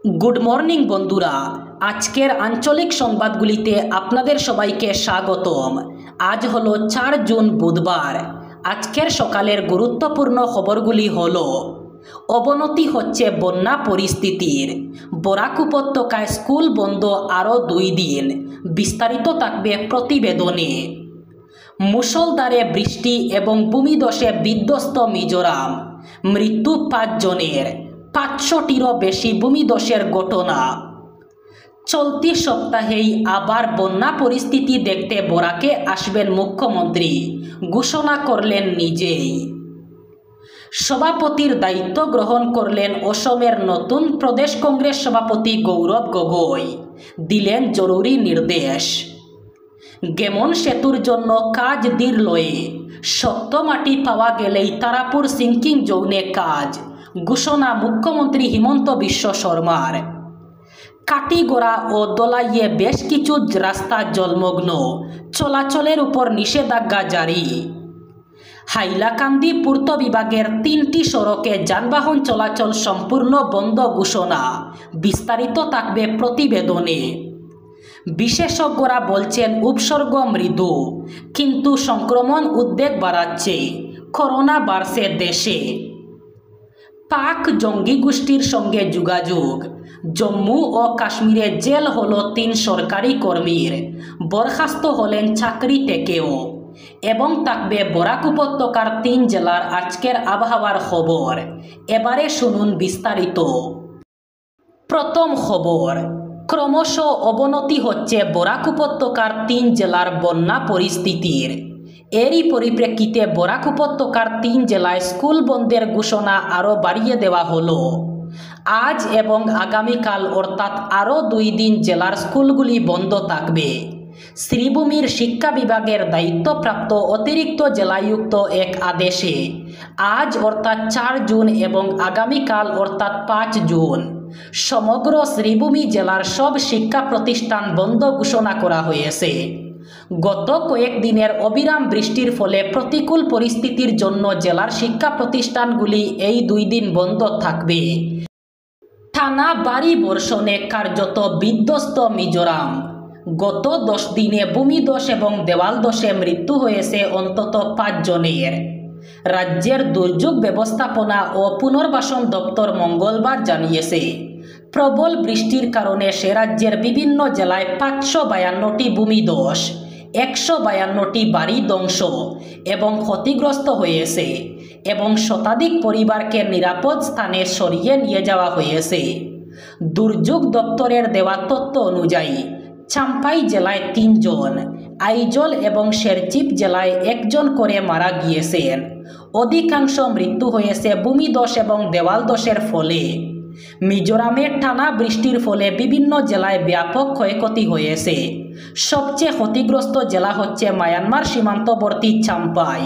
Good morning বন্ধুরা, আজকের আঞ্চলিক সংবাদগুলিতে আপনাদের সবাইকে স্বাগতম। আজ হলো 4 জুন বুধবার। আজকের সকালের গুরুত্বপূর্ণ খবরগুলি হলো: অবনতি হচ্ছে বন্যা পরিস্থিতির, বরাক উপত্যকায় স্কুল বন্ধ আরও 2 দিন, বিস্তারিত থাকবে প্রতিবেদনে। মুষলধারে বৃষ্টি এবং ভূমিধসে বিধ্বস্ত মিজোরাম, মৃত্যু 5 জনের, 500টিরও বেশি ভূমিধসের ঘটনা। চলতি সপ্তাহেই আবার বন্যা পরিস্থিতি দেখতে বরাকে আসবেন মুখ্যমন্ত্রী, ঘোষণা করলেন নিজেই। সভাপতির দায়িত্ব গ্রহণ করলেন অসমের নতুন প্রদেশ কংগ্রেস সভাপতি গৌরব গগৈ, দিলেন জরুরি নির্দেশ। গেমন সেতুর জন্য কাজ ধীর লয়ে, শক্ত মাটি পাওয়া গেলেই তারাপুর সিঙ্কিং জোনে কাজ, ঘোষণা মুখ্যমন্ত্রী হিমন্ত বিশ্ব শর্মার। কাটিগড়া ও দলাইয়ে বেশ কিছু রাস্তা জলমগ্ন, চলাচলের উপর নিষেধাজ্ঞা জারি। হাইলাকান্দি পূর্ত বিভাগের 3টি সড়কে যানবাহন চলাচল সম্পূর্ণ বন্ধ ঘোষণা, বিস্তারিত থাকবে প্রতিবেদনে। বিশেষজ্ঞরা বলছেন উপসর্গ মৃদু, কিন্তু সংক্রমণ উদ্বেগ বাড়াচ্ছে, করোনা বাড়ছে দেশে। পাক জঙ্গি গোষ্ঠীর সঙ্গে যোগাযোগ, জম্মু ও কাশ্মীরে জেল হলো 3 সরকারি কর্মীর, বরখাস্ত হলেন চাকরি থেকেও। এবং থাকবে বরাক উপত্যকার 3 জেলার আজকের আবহাওয়ার খবর। এবারে শুনুন বিস্তারিত। প্রথম খবর, ক্রমশ অবনতি হচ্ছে বরাক উপত্যকার 3 জেলার বন্যা পরিস্থিতির। এরই পরিপ্রেক্ষিতে বরাক উপত্যকার 3 জেলায় স্কুল বন্ধের ঘোষণা আরও বাড়িয়ে দেওয়া হলো। আজ এবং আগামীকাল অর্থাৎ আরও 2 দিন জেলার স্কুলগুলি বন্ধ থাকবে। শ্রীভূমির শিক্ষা বিভাগের দায়িত্বপ্রাপ্ত অতিরিক্ত জেলায়ুক্ত এক আদেশে আজ অর্থাৎ 4 জুন এবং আগামীকাল অর্থাৎ 5 জুন সমগ্র শ্রীভূমি জেলার সব শিক্ষা প্রতিষ্ঠান বন্ধ ঘোষণা করা হয়েছে। গত কয়েকদিনের অবিরাম বৃষ্টির ফলে প্রতিকূল পরিস্থিতির জন্য জেলার শিক্ষা প্রতিষ্ঠানগুলি এই 2 দিন বন্ধ থাকবে। টানা ভারী বর্ষণে কার্যত বিধ্বস্ত মিজোরাম। গত 10 দিনে ভূমিধস এবং দেওয়ালধসে মৃত্যু হয়েছে অন্তত 5 জনের। রাজ্যের দুর্যোগ ব্যবস্থাপনা ও পুনর্বাসন দপ্তর মঙ্গলবার জানিয়েছে, প্রবল বৃষ্টির কারণে সে রাজ্যের বিভিন্ন জেলায় 552টি ভূমিধস, 152টি বাড়ি ধ্বংস এবং ক্ষতিগ্রস্ত হয়েছে এবং শতাধিক পরিবারকে নিরাপদ স্থানে সরিয়ে নিয়ে যাওয়া হয়েছে। দুর্যোগ দপ্তরের দেওয়া তথ্য অনুযায়ী চাম্পাই জেলায় 3 জন, আইজল এবং শেরচিপ জেলায় 1 জন করে মারা গিয়েছেন। অধিকাংশ মৃত্যু হয়েছে ভূমিধস এবং দেওয়ালধসের ফলে। মিজোরামে টানা বৃষ্টির ফলে বিভিন্ন জেলায় ব্যাপক ক্ষয়ক্ষতি হয়েছে। সবচেয়ে ক্ষতিগ্রস্ত জেলা হচ্ছে মায়ানমার সীমান্তবর্তী চাম্পাই,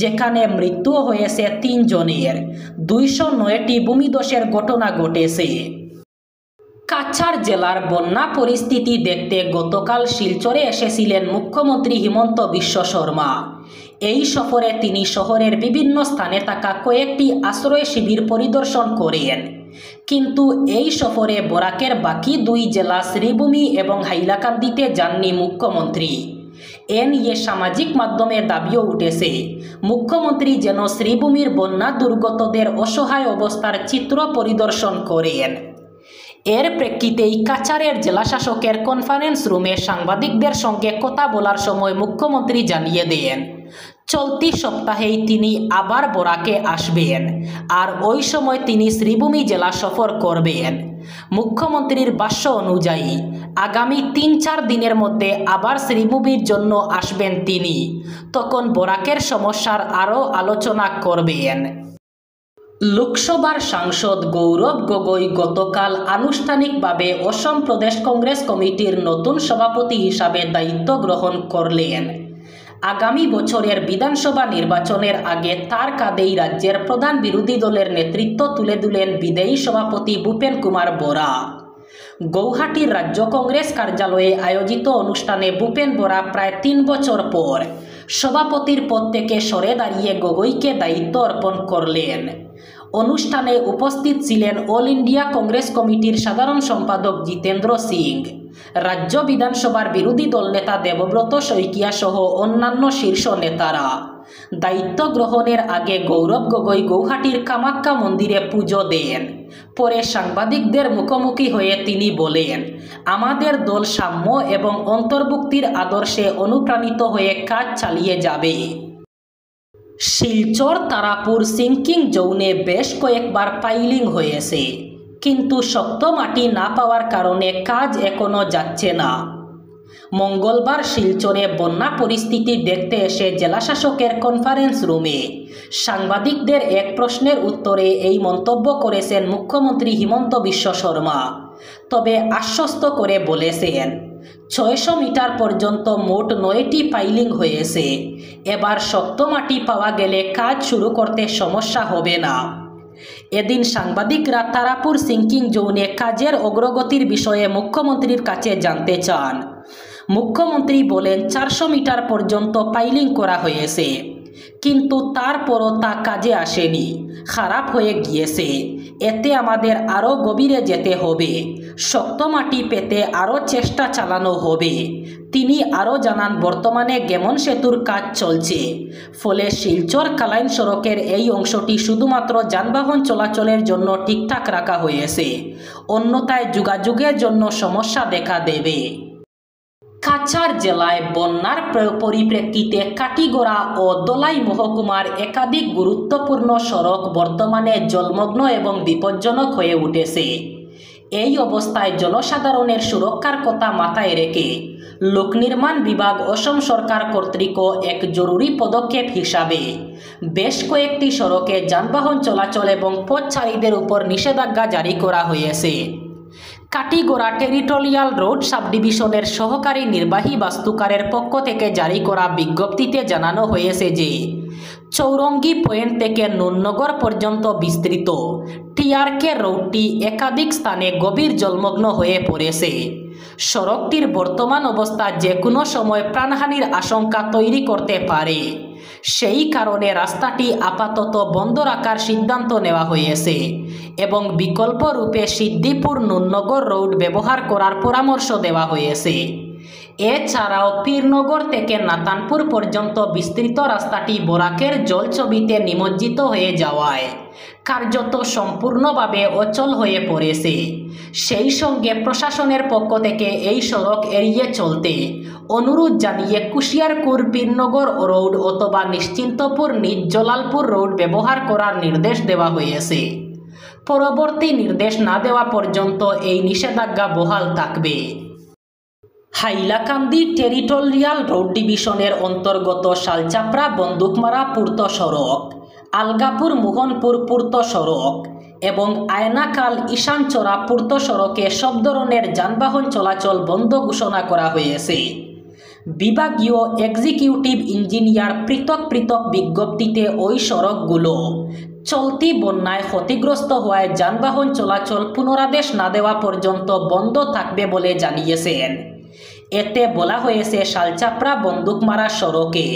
যেখানে মৃত্যু হয়েছে 3 জনের, 209টি ভূমিধসের ঘটনা ঘটেছে। কাছাড় জেলার বন্যা পরিস্থিতি দেখতে গতকাল শিলচরে এসেছিলেন মুখ্যমন্ত্রী হিমন্ত বিশ্ব শর্মা। এই সফরে তিনি শহরের বিভিন্ন স্থানে থাকা কয়েকটি আশ্রয় শিবির পরিদর্শন করেন। কিন্তু এই সফরে বরাকের বাকি 2 জেলা শ্রীভূমি এবং হাইলাকান্দিতে যাননি মুখ্যমন্ত্রী। এ নিয়ে সামাজিক মাধ্যমে দাবিও উঠেছে, মুখ্যমন্ত্রী যেন শ্রীভূমির বন্যা দুর্গতদের অসহায় অবস্থার চিত্র পরিদর্শন করেন। এর প্রেক্ষিতেই কাছাড়ের জেলাশাসকের কনফারেন্স রুমে সাংবাদিকদের সঙ্গে কথা বলার সময় মুখ্যমন্ত্রী জানিয়ে দেন, চলতি সপ্তাহেই তিনি আবার বরাকে আসবেন আর ওই সময় তিনি শ্রীভূমি জেলা সফর করবেন। মুখ্যমন্ত্রীর ভাষ্য অনুযায়ী আগামী 3-4 দিনের মধ্যে আবার শ্রীভূমির জন্য আসবেন তিনি, তখন বরাকের সমস্যার আরও আলোচনা করবেন। লোকসভার সাংসদ গৌরব গগৈ গতকাল আনুষ্ঠানিকভাবে অসম প্রদেশ কংগ্রেস কমিটির নতুন সভাপতি হিসাবে দায়িত্ব গ্রহণ করলেন। আগামী বছরের বিধানসভা নির্বাচনের আগে তার কাঁধেই রাজ্যের প্রধান বিরোধী দলের নেতৃত্ব তুলে দিলেন বিদায়ী সভাপতি ভূপেন কুমার বরা। গৌহাটির রাজ্য কংগ্রেস কার্যালয়ে আয়োজিত অনুষ্ঠানে ভূপেন বরা প্রায় 3 বছর পর সভাপতির পদ থেকে সরে দাঁড়িয়ে গগৈকে দায়িত্ব অর্পণ করলেন। অনুষ্ঠানে উপস্থিত ছিলেন অল ইন্ডিয়া কংগ্রেস কমিটির সাধারণ সম্পাদক জিতেন্দ্র সিং, রাজ্য বিধানসভার বিরোধী দলনেতা দেবব্রত শইকিয়া সহ অন্যান্য শীর্ষ নেতারা। দায়িত্ব গ্রহণের আগে গৌরব গগৈ গৌহাটির কামাখ্যা মন্দিরে পুজো দেন। পরে সাংবাদিকদের মুখোমুখি হয়ে তিনি বলেন, আমাদের দল সাম্য এবং অন্তর্ভুক্তির আদর্শে অনুপ্রাণিত হয়ে কাজ চালিয়ে যাবে। শিলচর তারাপুর সিঙ্কিং জোনে বেশ কয়েকবার পাইলিং হয়েছে, কিন্তু শক্ত মাটি না পাওয়ার কারণে কাজ এখনো যাচ্ছে না। মঙ্গলবার শিলচরে বন্যা পরিস্থিতি দেখতে এসে জেলাশাসকের কনফারেন্স রুমে সাংবাদিকদের এক প্রশ্নের উত্তরে এই মন্তব্য করেছেন মুখ্যমন্ত্রী হিমন্ত বিশ্ব শর্মা। তবে আশ্বস্ত করে বলেছেন, 600 মিটার পর্যন্ত মোট 9টি পাইলিং হয়েছে। এবার শক্ত মাটি পাওয়া গেলে কাজ শুরু করতে সমস্যা হবে না। এদিন সাংবাদিকরা তারাপুর সিঙ্কিং জোনে কাজের অগ্রগতির বিষয়ে মুখ্যমন্ত্রীর কাছে জানতে চান। মুখ্যমন্ত্রী বলেন, 400 মিটার পর্যন্ত পাইলিং করা হয়েছে, কিন্তু তারপরও তা কাজে আসেনি, খারাপ হয়ে গিয়েছে। এতে আমাদের আরও গভীরে যেতে হবে, শক্ত মাটি পেতে আরও চেষ্টা চালানো হবে। তিনি আরও জানান, বর্তমানে গেমন সেতুর কাজ চলছে, ফলে শিলচর কালাইন সড়কের এই অংশটি শুধুমাত্র যানবাহন চলাচলের জন্য ঠিকঠাক রাখা হয়েছে, অন্যথায় যোগাযোগের জন্য সমস্যা দেখা দেবে। কাছাড় জেলায় বন্যার পরিপ্রেক্ষিতে কাটিগড়া ও দলাই মহকুমার একাধিক গুরুত্বপূর্ণ সড়ক বর্তমানে জলমগ্ন এবং বিপজ্জনক হয়ে উঠেছে। এই অবস্থায় জনসাধারণের সুরক্ষার কথা মাথায় রেখে লোক নির্মাণ বিভাগ অসম সরকার কর্তৃক এক জরুরি পদক্ষেপ হিসাবে বেশ কয়েকটি সড়কে যানবাহন চলাচল এবং পথচারীদের উপর নিষেধাজ্ঞা জারি করা হয়েছে। কাটিগড়া টেরিটোরিয়াল রোড সাবডিভিশনের সহকারী নির্বাহী বাস্তুকারের পক্ষ থেকে জারি করা বিজ্ঞপ্তিতে জানানো হয়েছে যে চৌরঙ্গি পয়েন্ট থেকে নুননগর পর্যন্ত বিস্তৃত টিআরকে রোডটি একাধিক স্থানে গভীর জলমগ্ন হয়ে পড়েছে। সড়কটির বর্তমান অবস্থা যে কোনো সময় প্রাণহানির আশঙ্কা তৈরি করতে পারে। সেই কারণে রাস্তাটি আপাতত বন্ধ রাখার সিদ্ধান্ত নেওয়া হয়েছে এবং বিকল্প রূপে সিদ্দিপুর নুননগর রোড ব্যবহার করার পরামর্শ দেওয়া হয়েছে। এছাড়াও পীরনগর থেকে নাতানপুর পর্যন্ত বিস্তৃত রাস্তাটি বরাকের জলছবিতে নিমজ্জিত হয়ে যাওয়ায় কার্যত সম্পূর্ণভাবে অচল হয়ে পড়েছে। সেই সঙ্গে প্রশাসনের পক্ষ থেকে এই সড়ক এড়িয়ে চলতে অনুরোধ জানিয়ে কুশিয়ারপুর পীরনগর রোড অথবা নিশ্চিন্তপুর নিজ জলালপুর রোড ব্যবহার করার নির্দেশ দেওয়া হয়েছে। পরবর্তী নির্দেশ না দেওয়া পর্যন্ত এই নিষেধাজ্ঞা বহাল থাকবে। হাইলাকান্দি টেরিটোরিয়াল রোড ডিভিশনের অন্তর্গত শালচাপড়া বন্দুকমারা পূর্ত সড়ক, আলগাপুর মোহনপুর পূর্ত সড়ক এবং আয়নাকাল ঈশানচরা পূর্ত সড়কে সব ধরনের যানবাহন চলাচল বন্ধ ঘোষণা করা হয়েছে। বিভাগীয় এক্সিকিউটিভ ইঞ্জিনিয়ার পৃথক পৃথক বিজ্ঞপ্তিতে ওই সড়কগুলো চলতি বন্যায় ক্ষতিগ্রস্ত হওয়ায় যানবাহন চলাচল পুনরাদেশ না দেওয়া পর্যন্ত বন্ধ থাকবে বলে জানিয়েছেন। এতে বলা হয়েছে, শালচাপড়া বন্দুকমারা সড়কে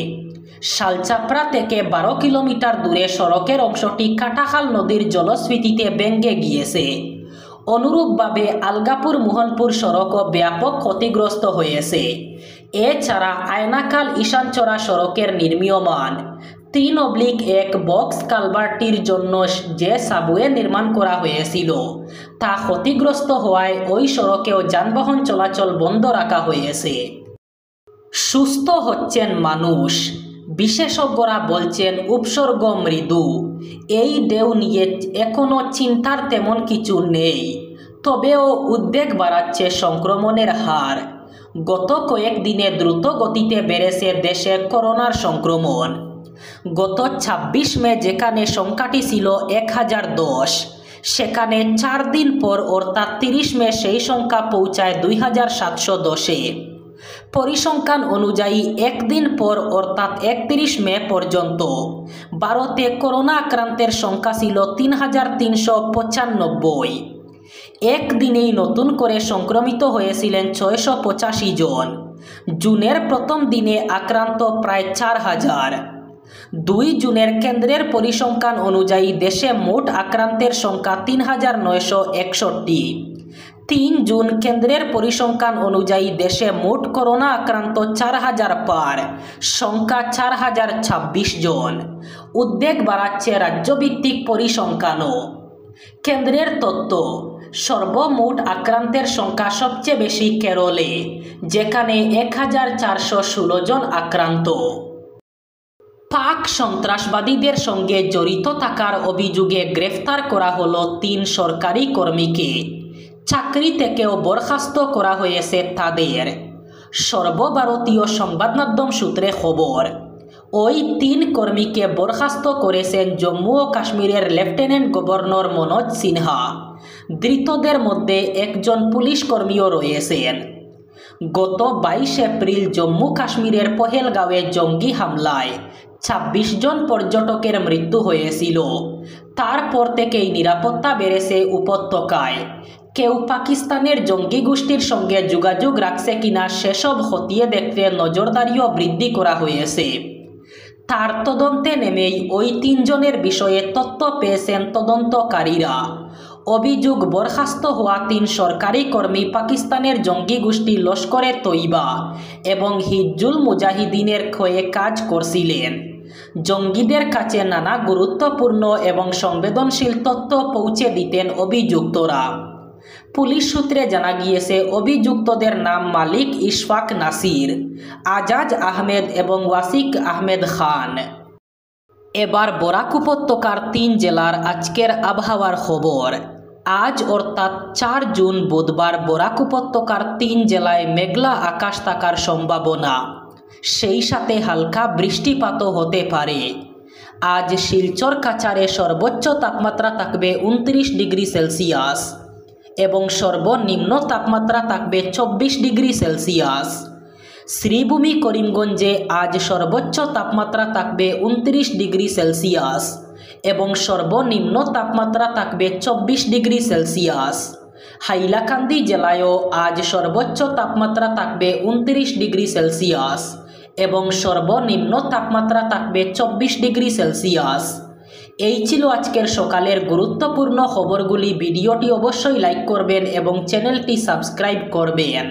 শালচাপড়া থেকে 12 কিলোমিটার দূরে সড়কের অংশটি কাটাখাল নদীর জলস্ফীতিতে ভেঙে গিয়েছে। অনুরূপভাবে আলগাপুর মোহনপুর সড়কও ব্যাপক ক্ষতিগ্রস্ত হয়েছে। এছাড়া আয়নাকাল ঈশানচরা সড়কের নির্মীয়মান 3/1 বক্স কালভার্টটির জন্য যে সাবওয়ে নির্মাণ করা হয়েছিল তা ক্ষতিগ্রস্ত হওয়ায় ওই সড়কেও যানবাহন চলাচল বন্ধ রাখা হয়েছে। সুস্থ হচ্ছেন মানুষ, বিশেষজ্ঞরা বলছেন উপসর্গ মৃদু। এই ঢেউ নিয়ে এখনও চিন্তার তেমন কিছু নেই, তবেও উদ্বেগ বাড়াচ্ছে সংক্রমণের হার। গত কয়েকদিনে দ্রুত গতিতে বেড়েছে দেশে করোনার সংক্রমণ। গত 26 মে যেখানে সংখ্যাটি ছিল 1010, সেখানে 4 দিন পর অর্থাৎ 30 মে সেই সংখ্যা পৌঁছায় 2710-এ। পরিসংখ্যান অনুযায়ী একদিন পর অর্থাৎ 31 মে পর্যন্ত ভারতে করোনা আক্রান্তের সংখ্যা ছিল 3395। একদিনেই নতুন করে সংক্রমিত হয়েছিলেন 685 জন। জুনের প্রথম দিনে আক্রান্ত প্রায় 4000। 2 জুনের কেন্দ্রের পরিসংখ্যান অনুযায়ী দেশে মোট আক্রান্তের সংখ্যা ৩,৯৬১। 3 জুন কেন্দ্রের পরিসংখ্যান অনুযায়ী দেশে মোট করোনা আক্রান্ত 4,000 পার, সংখ্যা 4,026 জন। উদ্বেগ বাড়াচ্ছে রাজ্যভিত্তিক পরিসংখ্যানও। কেন্দ্রের তথ্য, সর্বমোট আক্রান্তের সংখ্যা সবচেয়ে বেশি কেরলে, যেখানে 1,416 জন আক্রান্ত। পাক সন্ত্রাসবাদীদের সঙ্গে জড়িত থাকার অভিযোগে গ্রেফতার করা হলো 3 সরকারি কর্মীকে। চাকরি থেকেও বরখাস্ত করা হয়েছে তাদের। সর্বভারতীয় সংবাদমাধ্যম সূত্রে খবর, ওই 3 কর্মীকে বরখাস্ত করেছেন জম্মু ও কাশ্মীরের লেফটেন্যান্ট গভর্নর মনোজ সিনহা। ধৃতদের মধ্যে একজন পুলিশ কর্মীও রয়েছেন। গত 22 এপ্রিল জম্মু কাশ্মীরের পহেলগাঁওয়ে জঙ্গি হামলায় 26 জন পর্যটকের মৃত্যু হয়েছিল। তারপর থেকেই নিরাপত্তা বেড়েছে উপত্যকায়। কেউ পাকিস্তানের জঙ্গি গোষ্ঠীর সঙ্গে যোগাযোগ রাখছে কিনা সেসব খতিয়ে দেখতে নজরদারিও বৃদ্ধি করা হয়েছে। তার তদন্তে নেমেই ওই 3 জনের বিষয়ে তথ্য পেয়েছেন তদন্তকারীরা। অভিযোগ, বরখাস্ত হওয়া 3 সরকারি কর্মী পাকিস্তানের জঙ্গি গোষ্ঠী লস্করে তৈবা এবং হিজবুল মুজাহিদিনের হয়ে কাজ করছিলেন। জঙ্গিদের কাছে নানা গুরুত্বপূর্ণ এবং সংবেদনশীল তথ্য পৌঁছে দিতেন অভিযুক্তরা। পুলিশ সূত্রে জানা গিয়েছে অভিযুক্তদের নাম মালিক ইশফাক নাসির, আজাজ আহমেদ এবং ওয়াসিক আহমেদ খান। এবার বরাক উপত্যকার 3 জেলার আজকের আবহাওয়ার খবর। আজ অর্থাৎ 4 জুন বুধবার বরাক উপত্যকার 3 জেলায় মেঘলা আকাশ থাকার সম্ভাবনা, সেই সাথে হালকা বৃষ্টিপাতও হতে পারে। আজ শিলচর কাছাড়ে সর্বোচ্চ তাপমাত্রা থাকবে 29 ডিগ্রি সেলসিয়াস এবং সর্বনিম্ন তাপমাত্রা থাকবে 24 ডিগ্রি সেলসিয়াস। শ্রীভূমি করিমগঞ্জে আজ সর্বোচ্চ তাপমাত্রা থাকবে 29 ডিগ্রি সেলসিয়াস এবং সর্বনিম্ন তাপমাত্রা থাকবে 24 ডিগ্রি সেলসিয়াস। হাইলাকান্দি জেলায়ও আজ সর্বোচ্চ তাপমাত্রা থাকবে 29 ডিগ্রি সেলসিয়াস এবং সর্বনিম্ন তাপমাত্রা থাকবে 24 ডিগ্রি সেলসিয়াস। এই ছিল আজকের সকালের গুরুত্বপূর্ণ খবরগুলি। ভিডিওটি অবশ্যই লাইক করবেন এবং চ্যানেলটি সাবস্ক্রাইব করবেন।